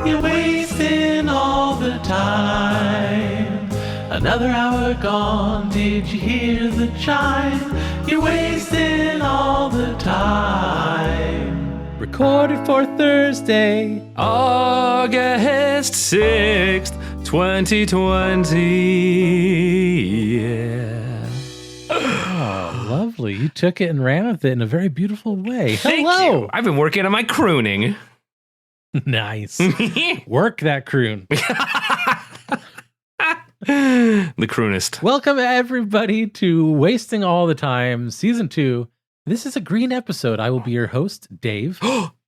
You're wasting all the time. Another hour gone, did you hear the chime? You're wasting all the time. Recorded for Thursday, August 6th, 2020. Yeah. Oh, lovely. You took it and ran with it in a very beautiful way. Thank Hello. you. I've been working on my crooning. Nice. Work that croon. The croonist. Welcome, everybody, to Wasting All the Time, Season 2. This is a green episode. I will be your host, Dave.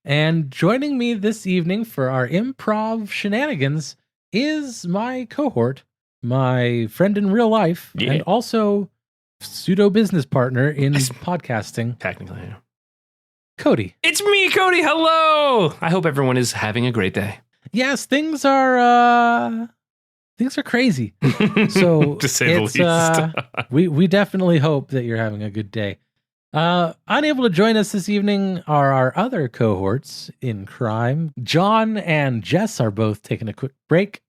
And joining me this evening for our improv shenanigans is my cohort, my friend in real life, and also pseudo business partner in podcasting. Technically, yeah. Cody. It's me, Cody. Hello. I hope everyone is having a great day. Yes, things are crazy. So to say the least. we definitely hope that you're having a good day. Unable to join us this evening are our other cohorts in crime. John and Jess are both taking a quick break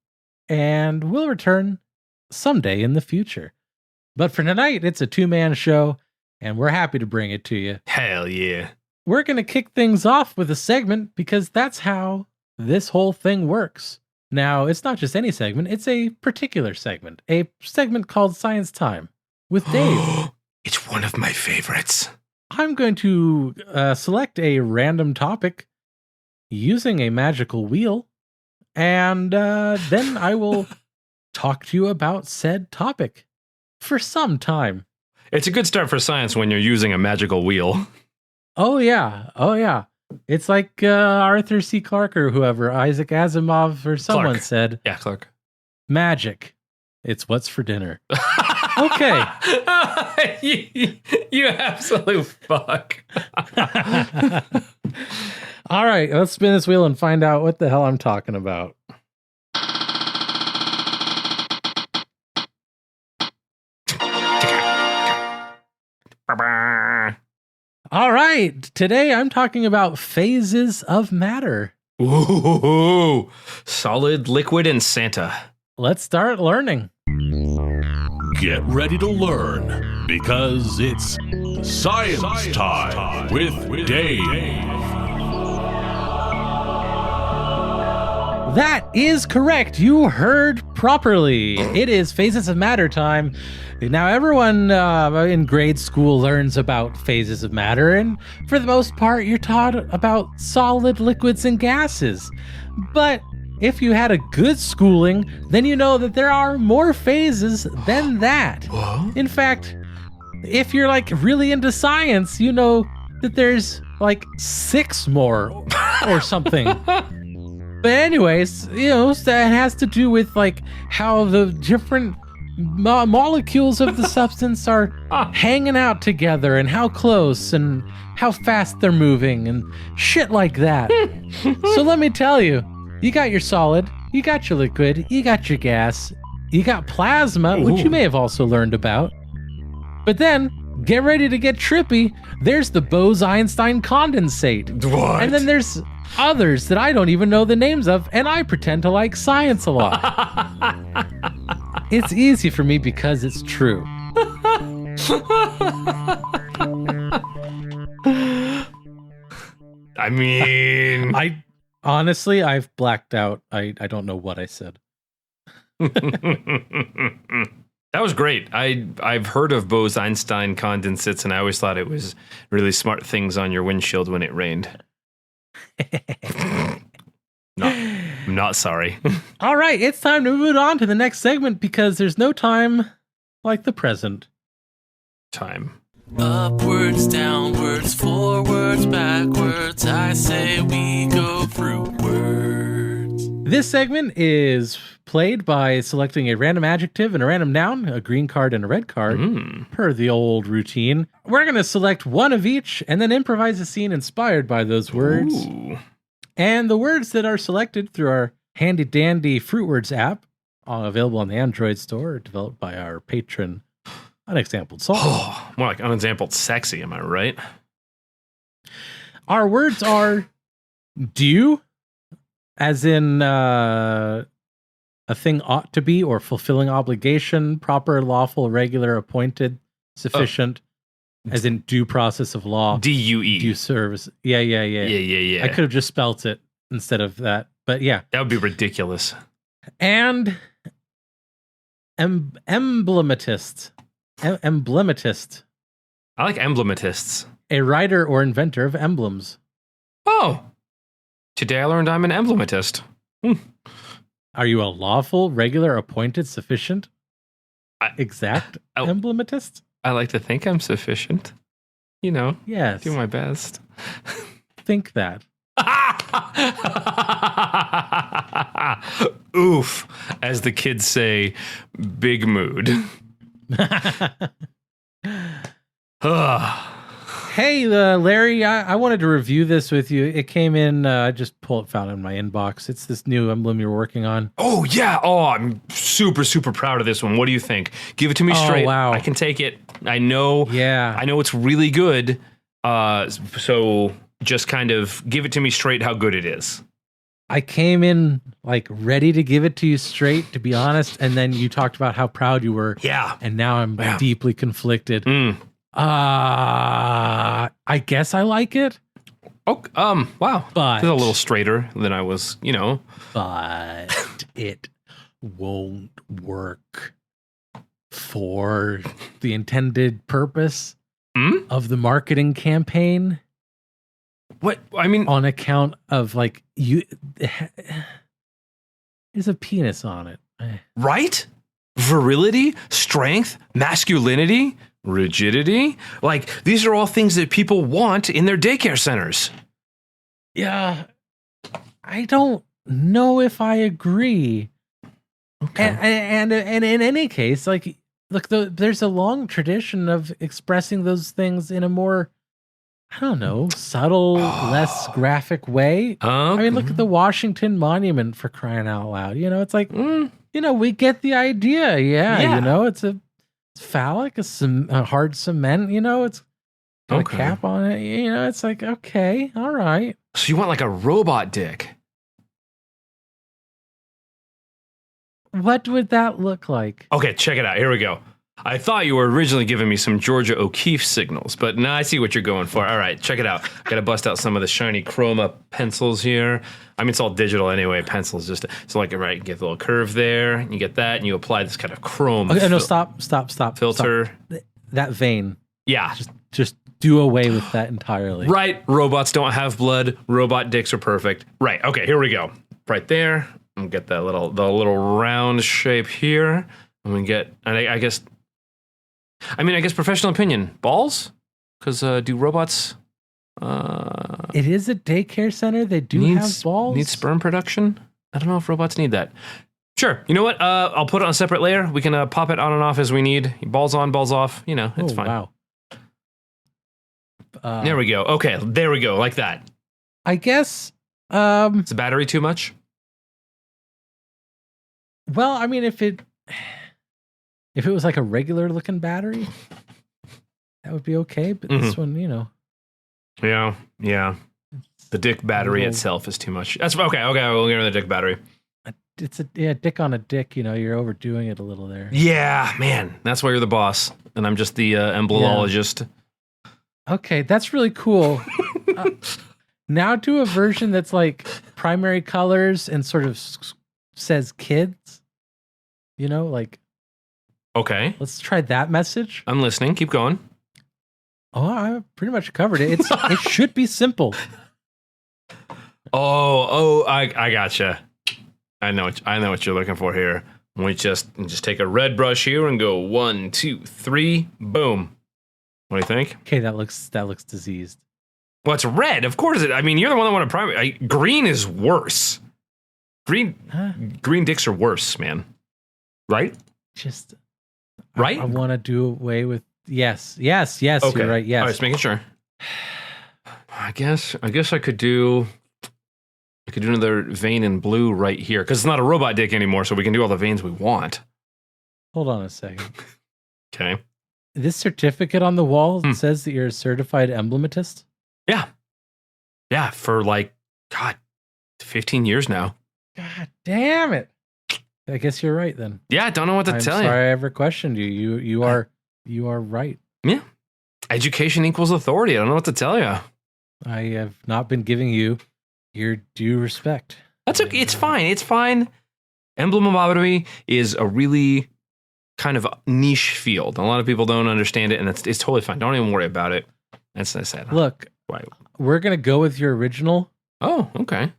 and will return someday in the future. But for tonight, it's a two-man show, and we're happy to bring it to you. Hell yeah. We're going to kick things off with a segment because that's how this whole thing works. Now, it's not just any segment, it's a particular segment. A segment called Science Time with Dave. It's one of my favorites. I'm going to select a random topic using a magical wheel, and then I will talk to you about said topic for some time. It's a good start for science when you're using a magical wheel. Oh, yeah. It's like Arthur C. Clarke or whoever, Isaac Asimov or someone said. Yeah, Clark. Magic. It's what's for dinner. Okay. You absolute fuck. All right, let's spin this wheel and find out what the hell I'm talking about. All right, today I'm talking about phases of matter. Ooh, solid, liquid, and Santa. Let's start learning. Get ready to learn, because it's Science Time with Dave. That is correct. You heard properly. It is phases of matter time. Now, everyone in grade school learns about phases of matter, and for the most part, you're taught about solid, liquids, and gases. But if you had a good schooling, then you know that there are more phases than that. What? In fact, if you're like really into science, you know that there's like 6 more or something. But anyways, you know, that has to do with like how the different molecules of the substance are hanging out together and how close and how fast they're moving and shit like that. So let me tell you, you got your solid, you got your liquid, you got your gas, you got plasma, which you may have also learned about. But then, get ready to get trippy, there's the Bose-Einstein condensate. What? And then there's others that I don't even know the names of, and I pretend to like science a lot. It's easy for me because it's true. I mean... I've blacked out. I don't know what I said. That was great. I've heard of Bose-Einstein condensates, and I always thought it was really smart things on your windshield when it rained. I'm not sorry. All right, it's time to move on to the next segment because there's no time like the present. Time. Upwards, downwards, forwards, backwards, I say we go Fruitwards. This segment is played by selecting a random adjective and a random noun, a green card and a red card, per the old routine. We're going to select one of each and then improvise a scene inspired by those words. Ooh. And the words that are selected through our handy-dandy Fruitwards app, available on the Android store, developed by our patron, Unexampled Salt. Oh, more like unexampled sexy, am I right? Our words are dew, As in a thing ought to be or fulfilling obligation, proper, lawful, regular, appointed, sufficient, as in due process of law. DUE. Due service. Yeah. Yeah. I could have just spelt it instead of that. But yeah. That would be ridiculous. And emblematist. Emblematist. I like emblematists. A writer or inventor of emblems. Oh. Today I learned I'm an emblematist. Are you a lawful, regular, appointed, sufficient, exact emblematist? I like to think I'm sufficient. You know, Yes. do my best. Think that. Oof. As the kids say, big mood. Ugh. Hey, Larry, I wanted to review this with you. It came in, I just found it in my inbox. It's this new emblem you're working on. Oh, yeah. Oh, I'm super, super proud of this one. What do you think? Give it to me straight. Wow. I can take it. I know. Yeah. I know it's really good. So just kind of give it to me straight how good it is. I came in like ready to give it to you straight, to be honest. And then you talked about how proud you were. Yeah. And now I'm deeply conflicted. I guess I like it. Oh, wow. But it's a little straighter than I was, you know. But it won't work for the intended purpose of the marketing campaign. What? I mean, on account of like you, there's a penis on it, right? Virility, strength, masculinity, rigidity. Like, these are all things that people want in their daycare centers. Yeah, I don't know if I agree. Okay. And in any case, like, look, there's a long tradition of expressing those things in a more, I don't know, subtle, less graphic way. I mean, look at the Washington Monument, for crying out loud. You know, it's like, you know, we get the idea. Yeah. You know, it's phallic, a hard cement, you know, it's got a cap on it. You know, it's like, okay, all right. So you want like a robot dick? What would that look like? Okay, check it out. Here we go. I thought you were originally giving me some Georgia O'Keeffe signals, but now I see what you're going for. All right, check it out. Got to bust out some of the shiny chroma pencils here. I mean, it's all digital anyway. Pencils just so like right, you get the little curve there. You get that, and you apply this kind of chrome. Okay, no, stop. Filter. Stop. That vein. Yeah, just do away with that entirely. Right. Robots don't have blood. Robot dicks are perfect. Right. Okay. Here we go. Right there. And get that the little round shape here. And we get. And I guess professional opinion. Balls? Because do robots? It is a daycare center. They do have balls. Need sperm production? I don't know if robots need that. Sure. You know what? I'll put it on a separate layer. We can pop it on and off as we need. Balls on, balls off. You know, it's fine. Wow. There we go. Okay, there we go. Like that. I guess. Is the battery too much? Well, I mean, if it was like a regular looking battery, that would be okay. But this one, you know. Yeah. The dick battery itself is too much. That's okay. We'll get rid of the dick battery. It's a dick on a dick. You know, you're overdoing it a little there. Yeah, man. That's why you're the boss, and I'm just the emblemologist. Yeah. Okay, that's really cool. Now do a version that's like primary colors and sort of says kids. You know, like. Okay. Let's try that message. I'm listening. Keep going. Oh, I pretty much covered it. It should be simple. I gotcha. I know what you're looking for here. We just take a red brush here and go 1, 2, 3, boom. What do you think? Okay, that looks diseased. Well, it's red, of course. I mean, you're the one that wanted primary. Green is worse. Green dicks are worse, man. Right? Just right. I want to do away with. Yes. Okay. You're right. Yes. All right, just making sure. I guess I could do. I could do another vein in blue right here because it's not a robot dick anymore, so we can do all the veins we want. Hold on a second. Okay. This certificate on the wall says that you're a certified emblematist. Yeah. For like, God, 15 years now. God damn it. I guess you're right then. Yeah, I don't know what to I'm tell sorry you. I ever questioned you. You are right. Yeah. Education equals authority. I don't know what to tell you. I have not been giving you your due respect. That's okay. It's fine. It's fine. Emblematology is a really kind of niche field. A lot of people don't understand it, and it's totally fine. Don't even worry about it. That's what I said. Look, Why? we're going to go with your original, Oh, okay.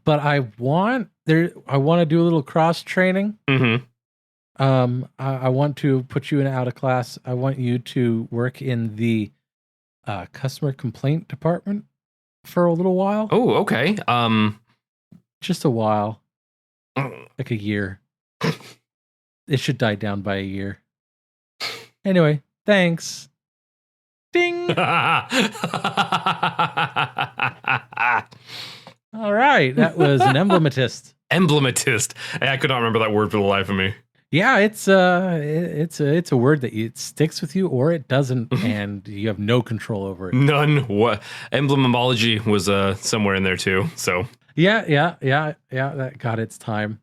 but I want to do a little cross training. Mm-hmm. I want to put you in out of class. I want you to work in the customer complaint department for a little while. Oh, okay. Just a while. Like a year. It should die down by a year. Anyway, thanks. Ding. All right, that was an emblematist. Emblematist. I could not remember that word for the life of me. Yeah, it's a word that it sticks with you or it doesn't, and you have no control over it. None. What? Emblemology was somewhere in there too. So Yeah. That got its time.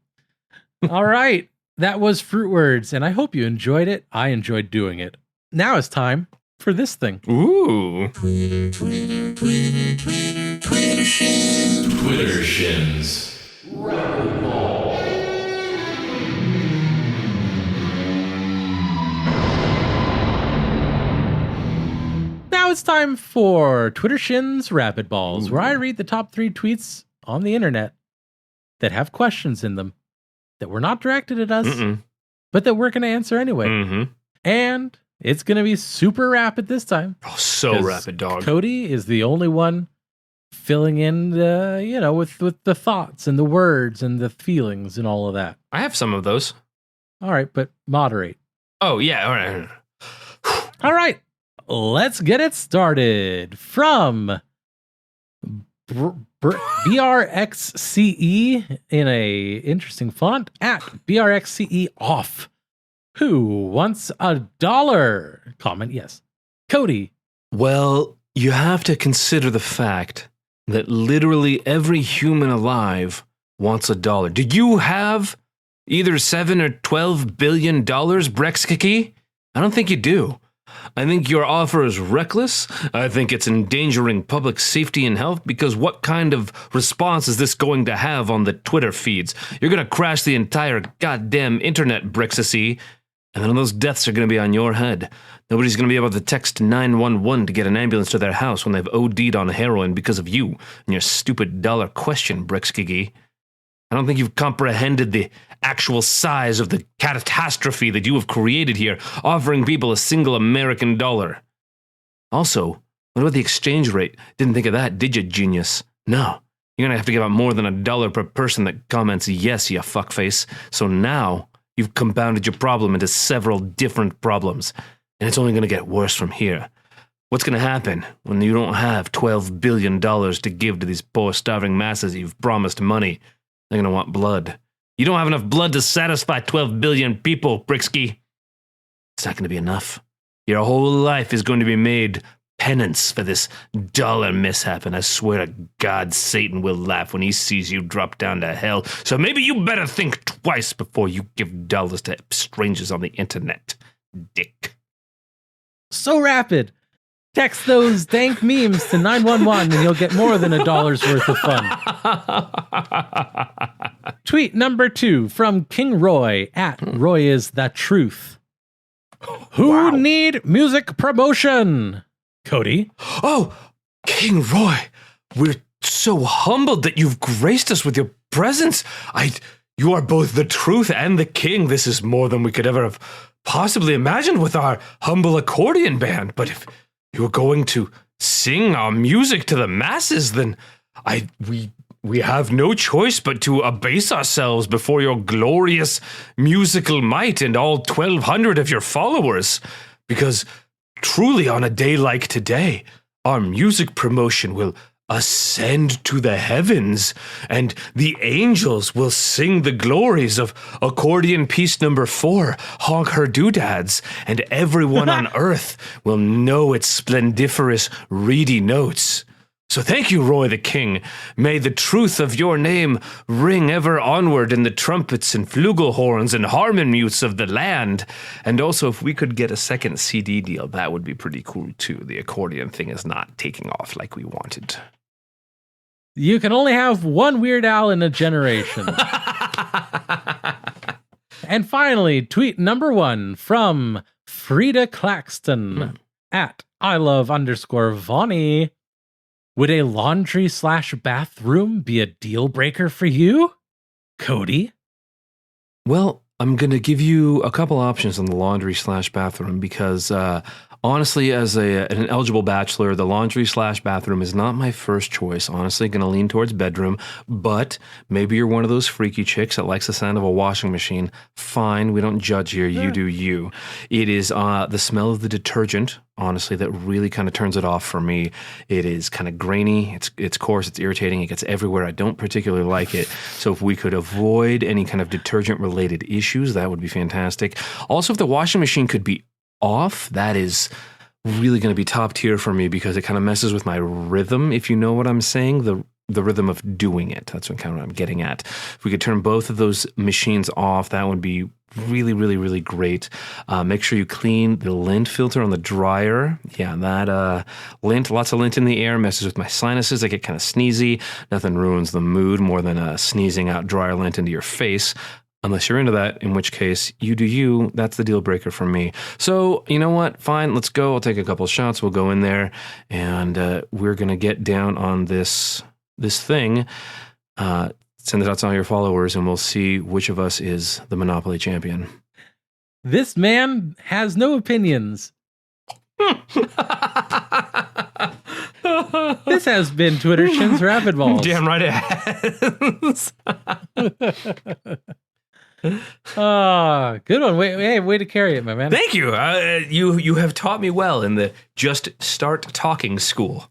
All right, that was Fruitwards, and I hope you enjoyed it. I enjoyed doing it. Now it's time for this thing. ooh. Twitter shins. Now it's time for Twitter Shins Rapidballs, where I read the top 3 tweets on the internet that have questions in them that were not directed at us, but that we're going to answer anyway. Mm-hmm. And it's going to be super rapid this time. Oh, so 'cause rapid, dog. Cody is the only one filling in the, with the thoughts and the words and the feelings and all of that. I have some of those. All right, but moderate. Oh, yeah. All right. All right, let's get it started. From BRXCE in a interesting font at BRXCE off. Who wants $1? Comment yes. Cody. Well, you have to consider the fact that literally every human alive wants $1. Do you have either 7 or 12 billion dollars, Brexkiki? I don't think you do. I think your offer is reckless. I think it's endangering public safety and health, because what kind of response is this going to have on the Twitter feeds? You're going to crash the entire goddamn internet, Brexkiki, and then those deaths are going to be on your head. Nobody's going to be able to text 911 to get an ambulance to their house when they've OD'd on heroin because of you and your stupid dollar question, Brexkiki. I don't think you've comprehended the actual size of the catastrophe that you have created here, offering people a single American dollar. Also, what about the exchange rate? Didn't think of that, did you, genius? No. You're going to have to give out more than $1 per person that comments yes, you fuckface. So now you've compounded your problem into several different problems, and it's only going to get worse from here. What's going to happen when you don't have $12 billion to give to these poor starving masses you've promised money? They're going to want blood. You don't have enough blood to satisfy 12 billion people, Brixky. It's not going to be enough. Your whole life is going to be made penance for this dollar mishap, and I swear to God, Satan will laugh when he sees you drop down to hell. So maybe you better think twice before you give dollars to strangers on the internet, dick. So rapid. Text those dank memes to 911 and you'll get more than $1 worth of fun. Tweet number 2 from King Roy at Roy is the truth. Who need music promotion? Cody. Oh, King Roy, we're so humbled that you've graced us with your presence. You are both the truth and the king. This is more than we could ever have possibly imagined with our humble accordion band. But if you're going to sing our music to the masses, then we have no choice but to abase ourselves before your glorious musical might and all 1,200 of your followers. Because truly on a day like today, our music promotion will ascend to the heavens, and the angels will sing the glories of accordion piece number 4, Honk Her Doodads, and everyone on earth will know its splendiferous, reedy notes. So thank you, Roy the King. May the truth of your name ring ever onward in the trumpets and flugelhorns and harmonies of the land. And also, if we could get a second CD deal, that would be pretty cool, too. The accordion thing is not taking off like we wanted. You can only have one Weird Al in a generation. And finally, tweet number 1 from Frida Claxton at @ILove_Vonnie. Would a laundry/bathroom be a deal breaker for you, Cody? Well, I'm going to give you a couple options on the laundry/bathroom because honestly, as an eligible bachelor, the laundry/bathroom is not my first choice. Honestly, going to lean towards bedroom, but maybe you're one of those freaky chicks that likes the sound of a washing machine. Fine, we don't judge here. You do you. It is the smell of the detergent, honestly, that really kind of turns it off for me. It is kind of grainy. It's coarse. It's irritating. It gets everywhere. I don't particularly like it. So if we could avoid any kind of detergent-related issues, that would be fantastic. Also, if the washing machine could be off, that is really going to be top tier for me because it kind of messes with my rhythm, if you know what I'm saying, the rhythm of doing it. That's what I'm getting at. If we could turn both of those machines off, that would be really, really, really great. Make sure you clean the lint filter on the dryer. Yeah, that lint, lots of lint in the air messes with my sinuses. I get kind of sneezy. Nothing ruins the mood more than sneezing out dryer lint into your face. Unless you're into that, in which case, you do you. That's the deal breaker for me. So, you know what? Fine, let's go. I'll take a couple shots. We'll go in there, and we're going to get down on this thing. Send it out to all your followers, and we'll see which of us is the Monopoly champion. This man has no opinions. This has been Twitter Chin's Rapidballs. Damn right it has. Good one. Way to carry it, my man. Thank you. You have taught me well in the Just Start Talking school.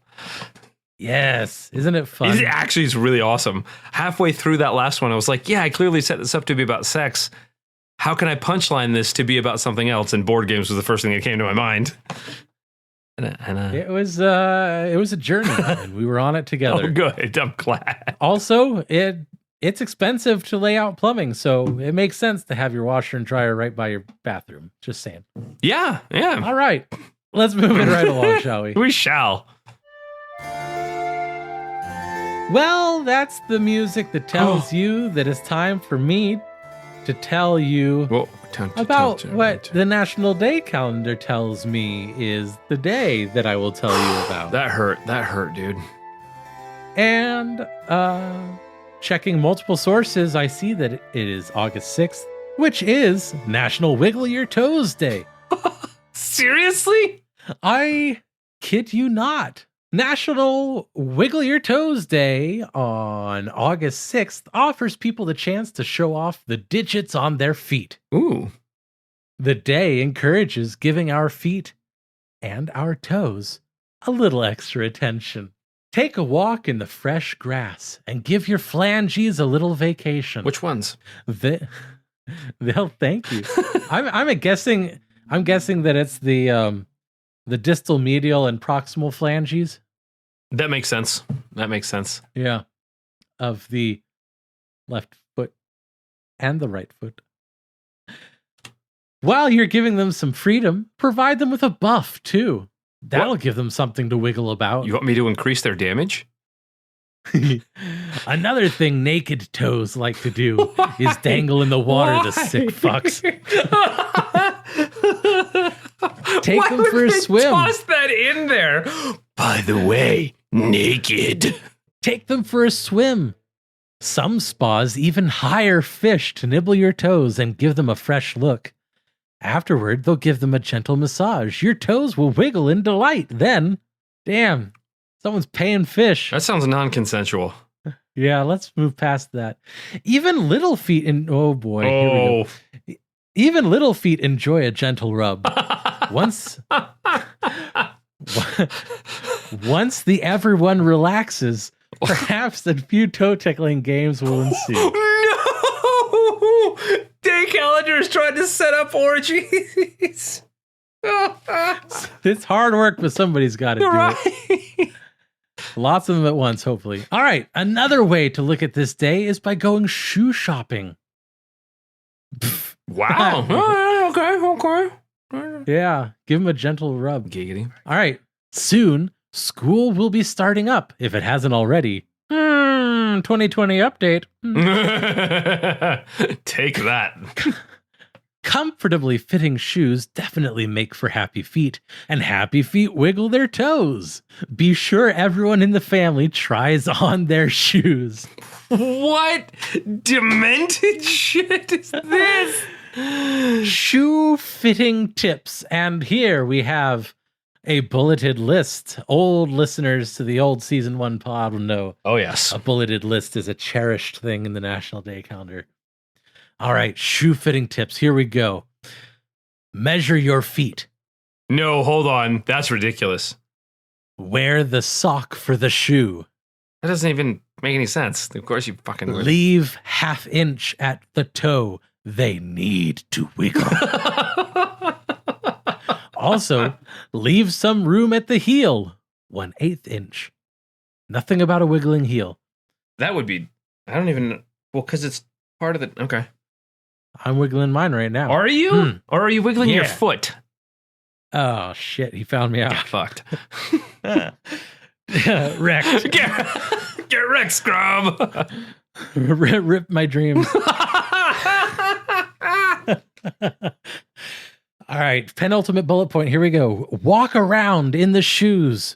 Yes. Isn't it fun? It actually is really awesome. Halfway through that last one, I was like, yeah, I clearly set this up to be about sex. How can I punchline this to be about something else? And board games was the first thing that came to my mind. It was a journey, and we were on it together. Oh, good. I'm glad. Also, it's expensive to lay out plumbing, so it makes sense to have your washer and dryer right by your bathroom. Just saying. Yeah. All right. Let's move it right along, shall we? We shall. Well, that's the music that tells you that it's time for me to tell you about what the National Day calendar tells me is the day that I will tell you about. That hurt, dude. And checking multiple sources, I see that it is August 6th, which is National Wiggle Your Toes Day. Seriously? I kid you not. National Wiggle Your Toes Day on August 6th offers people the chance to show off the digits on their feet. Ooh. The day encourages giving our feet and our toes a little extra attention. Take a walk in the fresh grass and give your phalanges a little vacation. Which ones? They'll thank you. I'm guessing that it's the distal, medial, and proximal phalanges. That makes sense. Yeah. Of the left foot and the right foot. While you're giving them some freedom, provide them with a buff, too. That'll give them something to wiggle about. You want me to increase their damage? Another thing naked toes like to do is dangle in the water, the sick fucks. Take them for a swim. Toss that in there. By the way, naked. Take them for a swim. Some spas even hire fish to nibble your toes and give them a fresh look. Afterward, they'll give them a gentle massage. Your toes will wiggle in delight. Then, damn, someone's paying fish. That sounds non-consensual. Yeah, let's move past that. Even little feet here we go. Even little feet enjoy a gentle rub. Once the everyone relaxes, perhaps a few toe tickling games will ensue. No! Day calendar is trying to set up orgies. It's hard work, but somebody's got to do it. Lots of them at once, hopefully. All right. Another way to look at this day is by going shoe shopping. Wow. Okay. Yeah. Give them a gentle rub. Giggity. All right. Soon, school will be starting up if it hasn't already. 2020 update. Take that. Comfortably fitting shoes definitely make for happy feet, and happy feet wiggle their toes. Be sure everyone in the family tries on their shoes. What demented shit is this? Shoe fitting tips. And here we have a bulleted list. Old listeners to the old season 1 pod will know. Oh, yes. A bulleted list is a cherished thing in the National Day calendar. All right, shoe fitting tips. Here we go. Measure your feet. No, hold on. That's ridiculous. Wear the sock for the shoe. That doesn't even make any sense. Of course you fucking would. Leave ½ inch at the toe. They need to wiggle. Also, leave some room at the heel. 1/8 inch. Nothing about a wiggling heel. That would be, I don't even, well, because it's part of the, okay. I'm wiggling mine right now. Are you? Or are you wiggling your Yeah. foot? Oh, shit. He found me out. Got fucked. Wrecked. Get wrecked, scrub. Rip my dreams. All right. Penultimate bullet point. Here we go. Walk around in the shoes.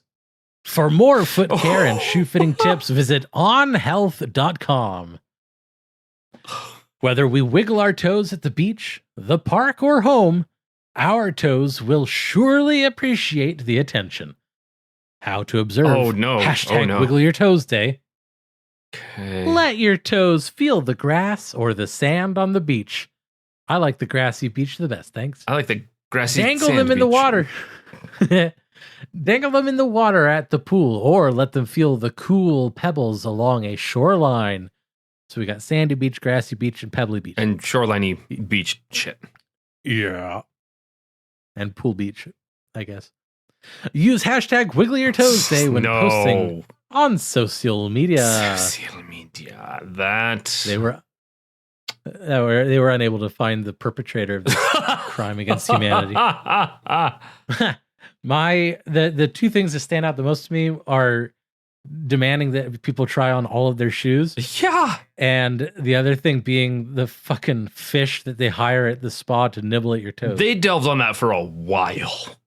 For more foot care and shoe fitting tips, visit onhealth.com. Whether we wiggle our toes at the beach, the park, or home, our toes will surely appreciate the attention. How to observe. Oh, no. Hashtag Oh, no. Wiggle Your Toes Day. Okay. Let your toes feel the grass or the sand on the beach. I like the grassy beach the best, thanks. I like the grassy Dangle sand them in the beach. water. Dangle them in the water at the pool, or let them feel the cool pebbles along a shoreline. So we got sandy beach, grassy beach, and pebbly beach. And shoreliney beach shit. Yeah. And pool beach, I guess. Use hashtag Wiggle Your Toes Day when posting on social media. Social media. That. They were unable to find the perpetrator of this crime against humanity. The two things that stand out the most to me are demanding that people try on all of their shoes. Yeah. And the other thing being the fucking fish that they hire at the spa to nibble at your toes. They delved on that for a while.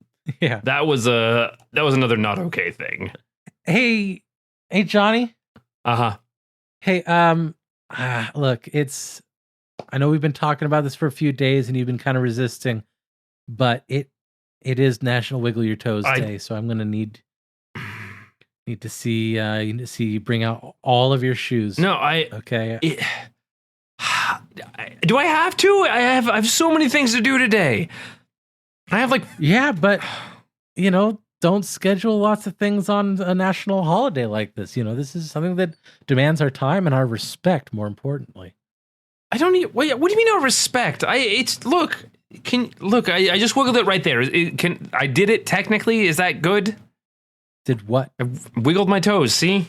Yeah. That was another not okay thing. Hey, Johnny. Uh-huh. Hey, look, I know we've been talking about this for a few days and you've been kind of resisting, but it is National Wiggle Your Toes Day, so I'm going to need to see you bring out all of your shoes. No, okay. Do I have to? I have so many things to do today. I have yeah, but don't schedule lots of things on a national holiday like this. This is something that demands our time and our respect, more importantly. I don't need. What do you mean, no respect? I just wiggled it right there. I did it technically? Is that good? Did what? I wiggled my toes. See,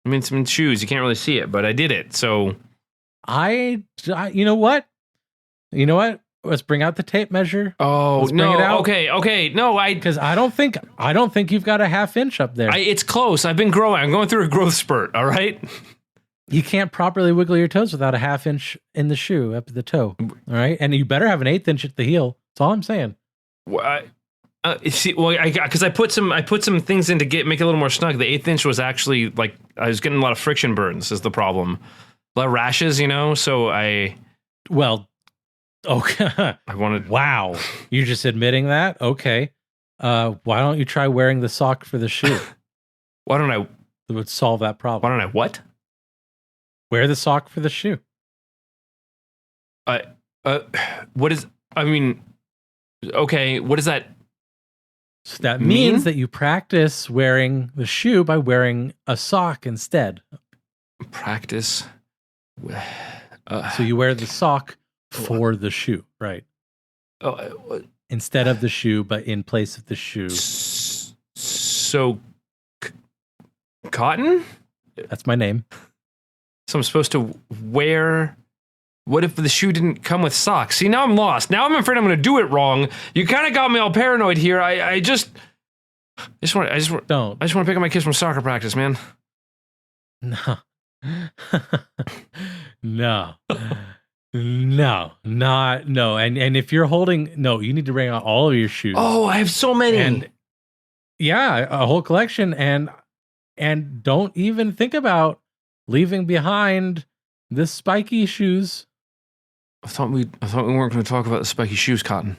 I mean, some shoes. You can't really see it, but I did it. So, you know what? Let's bring out the tape measure. Oh, Let's no. bring it out. Okay. No, because I don't think you've got a ½ inch up there. It's close. I've been growing. I'm going through a growth spurt. All right. You can't properly wiggle your toes without a ½ inch in the shoe up at the toe. All right, and you better have an 1/8 inch at the heel. That's all I'm saying. Because I put some things in to make it a little more snug. The 1/8 inch was actually I was getting a lot of friction burns. Is the problem? A lot of rashes, So okay. I wanted. Wow, you're just admitting that? Okay. Why don't you try wearing the sock for the shoe? Why don't I? It would solve that problem. Why don't I what? Wear the sock for the shoe. What is? I mean, okay. What does that? So that means that you practice wearing the shoe by wearing a sock instead. Practice. So you wear the sock for the shoe, right? Instead of the shoe, but in place of the shoe. So Cotton? That's my name. So I'm supposed to wear... What if the shoe didn't come with socks? See, now I'm lost. Now I'm afraid I'm going to do it wrong. You kind of got me all paranoid here. I just want to pick up my kids from soccer practice, man. No. No. And if you're holding, you need to bring out all of your shoes. Oh, I have so many. And yeah, a whole collection. And don't even think about leaving behind the spiky shoes. I thought we weren't going to talk about the spiky shoes, Cotton.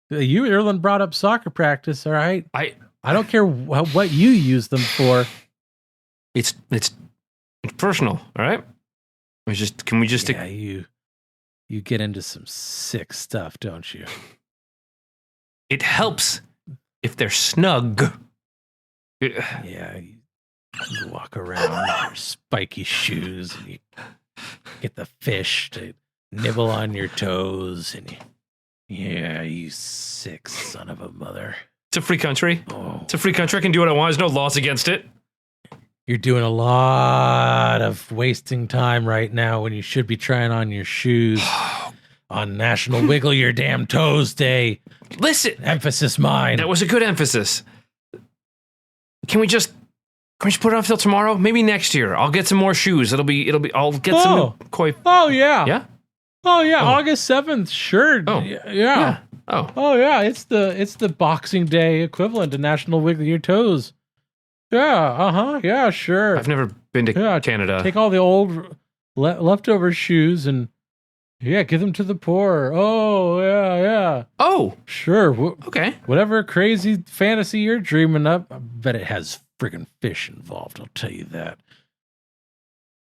You, Erlen, brought up soccer practice, all right? I don't care what you use them for. It's personal, all right? Can we just... Yeah, you get into some sick stuff, don't you? It helps if they're snug. Yeah, you walk around in your spiky shoes and you get the fish to nibble on your toes and you sick son of a mother. It's a free country. Oh. It's a free country. I can do what I want. There's no laws against it. You're doing a lot of wasting time right now when you should be trying on your shoes on National Wiggle Your Damn Toes Day. Listen. Emphasis mine. That was a good emphasis. Can we just put it off till tomorrow? Maybe next year. I'll get some more shoes. I'll get some koi. Oh, yeah. Yeah? Oh, yeah. August 7th. Sure. Oh. Yeah. Oh, yeah. It's the Boxing Day equivalent to National Wiggle Your Toes. Yeah. Yeah, sure. I've never been to Canada. Take all the old leftover shoes and give them to the poor. Oh, yeah. Oh. Sure. Okay. Whatever crazy fantasy you're dreaming up, I bet it has friggin' fish involved, I'll tell you that.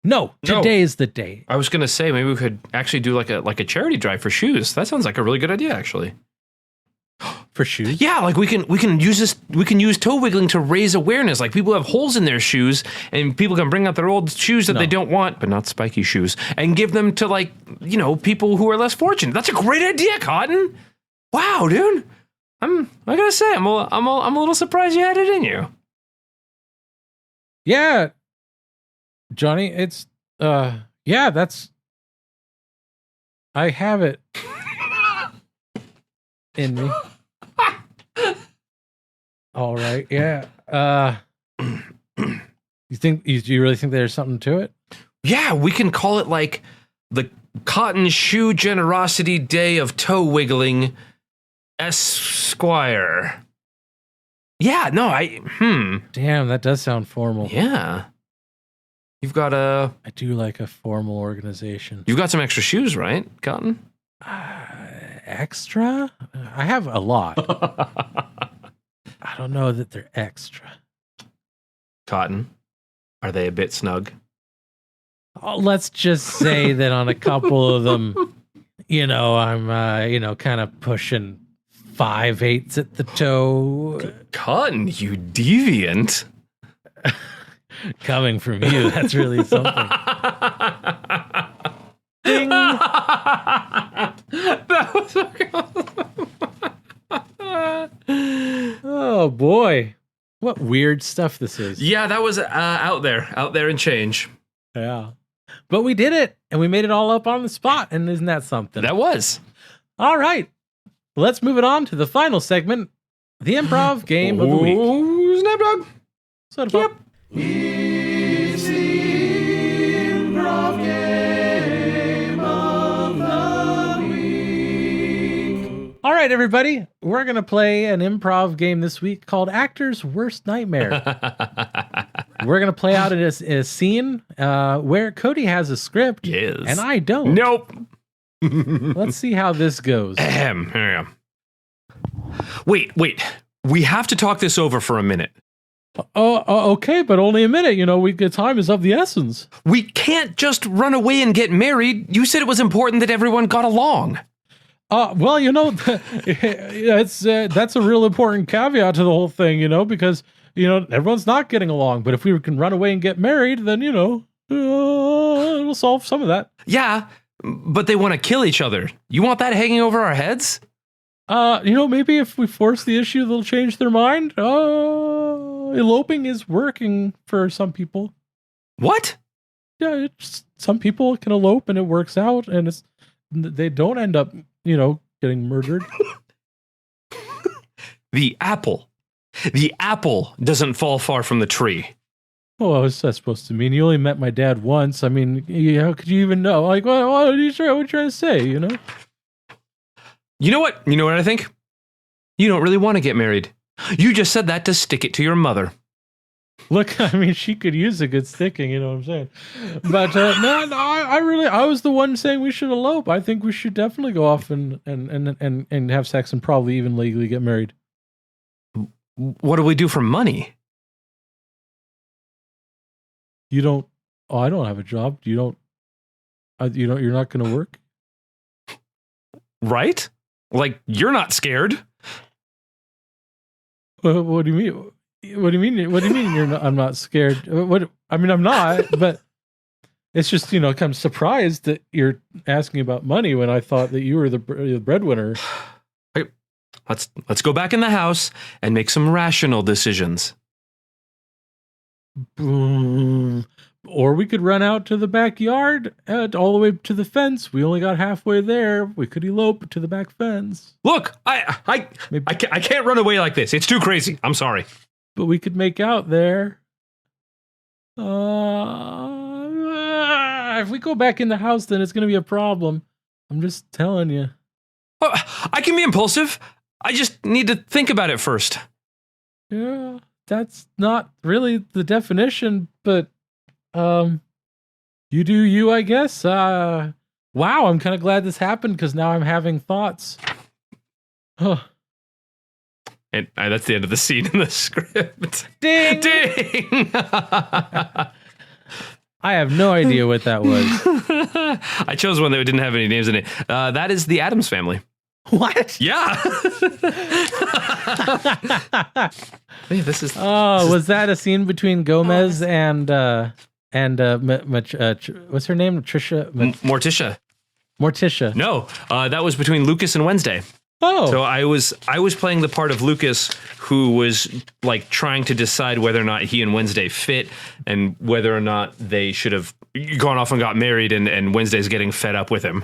No, today is the day. I was going to say, maybe we could actually do like a charity drive for shoes. That sounds like a really good idea, actually. For shoes? Yeah, like we can use toe wiggling to raise awareness. Like people have holes in their shoes and people can bring out their old shoes that they don't want, but not spiky shoes, and give them to people who are less fortunate. That's a great idea, Cotton. Wow, dude. I gotta say, I'm a little surprised you had it in you. Yeah. Johnny, it's that's I have it in me. All right. Yeah. You really think there's something to it? Yeah, we can call it like the Cotton Shoe Generosity Day of Toe Wiggling Esquire. Yeah, no, Damn, that does sound formal. Yeah. You've got I do like a formal organization. You've got some extra shoes, right, Cotton? Extra? I have a lot. I don't know that they're extra. Cotton, are they a bit snug? Oh, let's just say that on a couple of them, I'm, kind of pushing 5/8 at the toe. Cotton, you deviant. Coming from you, that's really something. Ding. That was Oh boy, what weird stuff this is. Yeah, that was out there in change. Yeah, but we did it, and we made it all up on the spot, and isn't that something? That was. All right, let's move it on to the final segment, the improv game of the week. Snapdog. Soda pop. Yep. It's the improv game of the week. All right, everybody, we're going to play an improv game this week called Actor's Worst Nightmare. We're going to play out a scene where Cody has a script and I don't. Nope. Let's see how this goes. Here we go. Wait. We have to talk this over for a minute. Okay, but only a minute. The time is of the essence. We can't just run away and get married. You said it was important that everyone got along. Well, it's that's a real important caveat to the whole thing, because everyone's not getting along. But if we can run away and get married, then it'll solve some of that. Yeah, but they want to kill each other. You want that hanging over our heads? Maybe if we force the issue, they'll change their mind. eloping is working for some people. What? Yeah, some people can elope and it works out, and they don't end up, getting murdered. The apple doesn't fall far from the tree. Oh, what's that supposed to mean? You only met my dad once. I mean, how could you even know? Like, what are you trying to say, You know what? You know what I think? You don't really want to get married. You just said that to stick it to your mother. Look, I mean, she could use a good sticking, you know what I'm saying? But no, I was the one saying we should elope. I think we should definitely go off and have sex and probably even legally get married. What do we do for money? You don't. Oh, I don't have a job. You don't. You're not going to work, right? Like, you're not scared. What do you mean? What do you mean? What do you mean? I'm not scared. I mean, I'm not. But it's just I'm surprised that you're asking about money when I thought that you were the breadwinner. Let's go back in the house and make some rational decisions. Or we could run out to the backyard, all the way to the fence. We only got halfway there. We could elope to the back fence. Look, I can't run away like this. It's too crazy. I'm sorry. But we could make out there. If we go back in the house, then it's going to be a problem. I'm just telling you. I can be impulsive. I just need to think about it first. Yeah, that's not really the definition, but you do you, I guess. Wow, I'm kind of glad this happened because now I'm having thoughts. Huh. And that's the end of the scene in the script. Ding! Ding! I have no idea what that was. I chose one that didn't have any names in it. That is the Addams Family. What? Yeah. This is. Was that a scene between Gomez and what's her name? Morticia. Morticia. No, that was between Lucas and Wednesday. Oh. So I was playing the part of Lucas, who was like trying to decide whether or not he and Wednesday fit, and whether or not they should have gone off and got married, and Wednesday's getting fed up with him.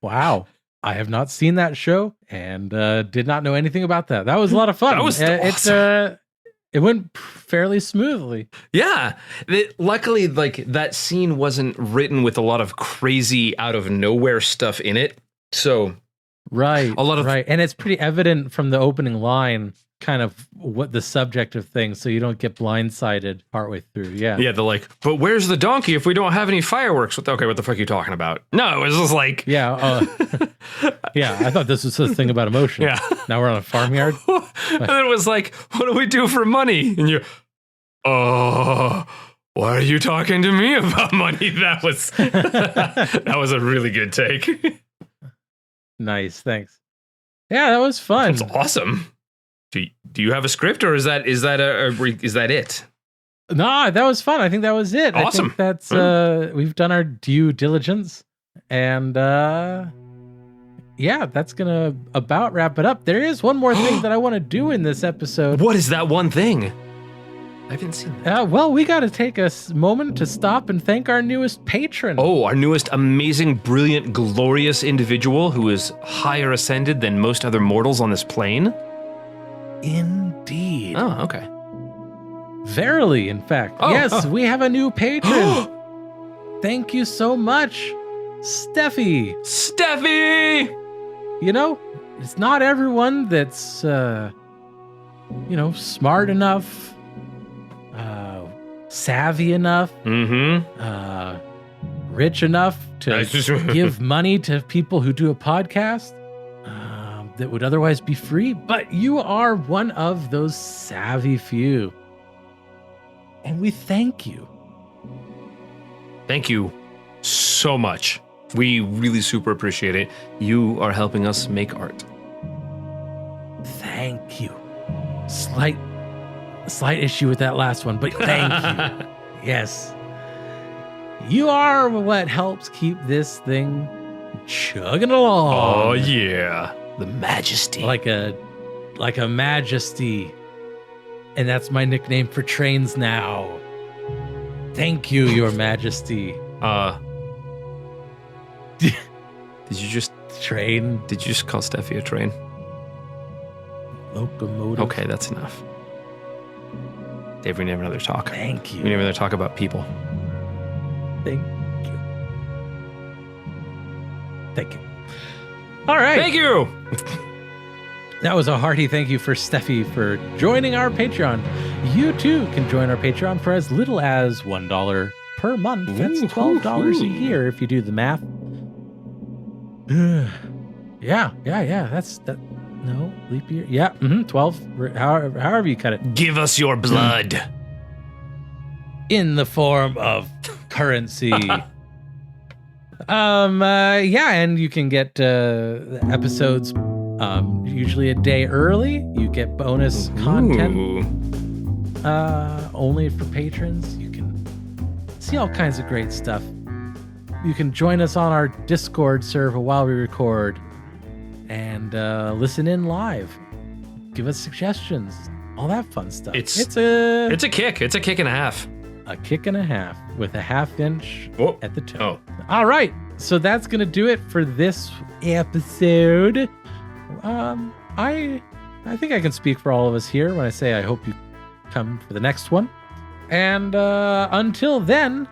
Wow. I have not seen that show and did not know anything about that. That was a lot of fun. That was awesome. It went fairly smoothly. Yeah. Luckily, like, that scene wasn't written with a lot of crazy out of nowhere stuff in it. So right. A lot of and it's pretty evident from the opening line kind of what the subject of things, so you don't get blindsided partway through. Yeah. Yeah, they're like, but where's the donkey if we don't have any fireworks? Okay, what the fuck are you talking about? No, it was just like... Yeah, yeah, I thought this was a thing about emotion. Yeah. Now we're on a farmyard. And then it was like, what do we do for money? And you're, why are you talking to me about money? That was a really good take. Nice, thanks. Yeah, that was fun. That's awesome. Do you have a script, or is that it? No, that was fun. I think that was it. Awesome. I think that's we've done our due diligence, and yeah, that's gonna about wrap it up. There is one more thing that I want to do in this episode. What is that one thing? I haven't seen that. Well, we got to take a moment to stop and thank our newest patron. Oh, our newest amazing, brilliant, glorious individual who is higher ascended than most other mortals on this plane. Indeed. Oh, okay. Verily, in fact. Oh, yes, we have a new patron. Thank you so much, Stephie. Stephie! You know, it's not everyone that's, smart enough, savvy enough, rich enough to give money to people who do a podcast that would otherwise be free, but you are one of those savvy few. And we thank you. Thank you so much. We really super appreciate it. You are helping us make art. Thank you. Slight issue with that last one, but thank you. Yes. You are what helps keep this thing chugging along. Oh, yeah. The majesty. Like a majesty. And that's my nickname for trains now. Thank you, Your Majesty. Did you just Train, call Stephie a train? locomotive. Okay, that's enough. Dave, we need another talk. Thank We you. need another talk about people. Thank you. Thank you. All right. Thank you. That was a hearty thank you for Stephie for joining our Patreon. You too can join our Patreon for as little as $1 per month. That's $12 a year if you do the math. Yeah. That's that. No, leap year. Yeah, 12. However you cut it. Give us your blood. In the form of currency. And you can get episodes usually a day early. You get bonus content Ooh. only for patrons. You can see all kinds of great stuff. You can join us on our Discord server while we record and listen in live. Give us suggestions, all that fun stuff. It's a kick. It's a kick and a half. a kick and a half with a half inch Oh. at the toe. Oh. All right, so that's gonna do it for this episode. I think I can speak for all of us here when I say I hope you come for the next one. And until then,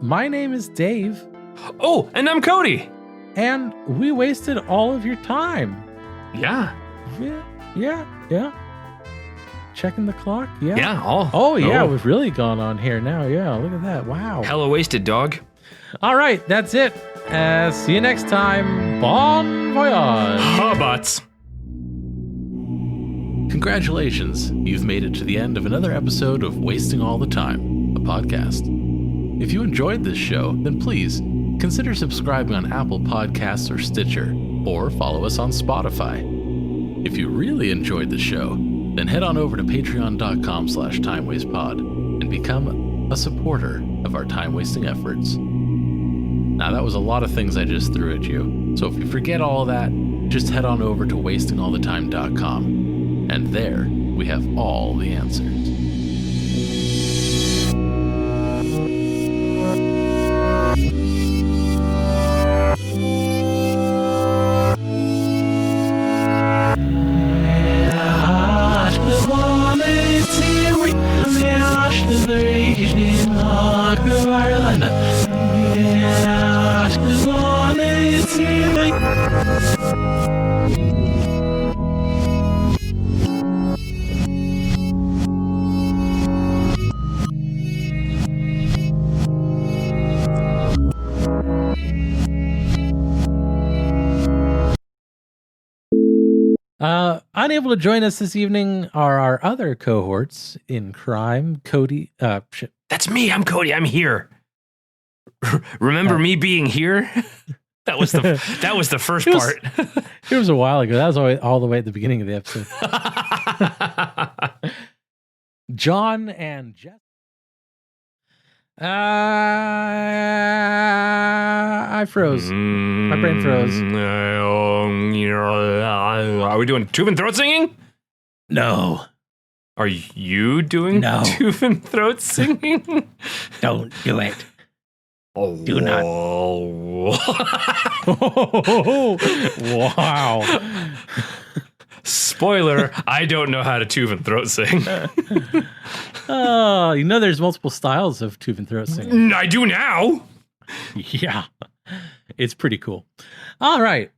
my name is Dave, Oh, and I'm Cody. and we wasted all of your time. Yeah. Yeah. Checking the clock. Yeah. Yeah. Oh yeah, we've really gone on here now. Yeah, look at that. Wow. Hella wasted, dog. All right, that's it. See you next time. Bon voyage. Hobots. Congratulations, you've made it to the end of another episode of Wasting All the Time, a podcast. If you enjoyed this show, then please consider subscribing on Apple Podcasts or Stitcher, or follow us on Spotify. If you really enjoyed the show, then head on over to patreon.com/timewastepod and become a supporter of our time-wasting efforts. Now, that was a lot of things I just threw at you, so if you forget all of that, just head on over to wastingallthetime.com, and there we have all the answers. Unable to join us this evening are our other cohorts in crime, Cody. That's me. I'm Cody. I'm here. Remember me being here? That was the first part. It was a while ago. That was all the way at the beginning of the episode. John and Jeff. I froze. My brain froze. Are we doing tube and throat singing? No. Are you doing No. tube and throat singing? Don't do it. Do not. Wow. Spoiler, I don't know how to tube and throat sing. Oh, there's multiple styles of tube and throat singing. I do now. Yeah. It's pretty cool. All right.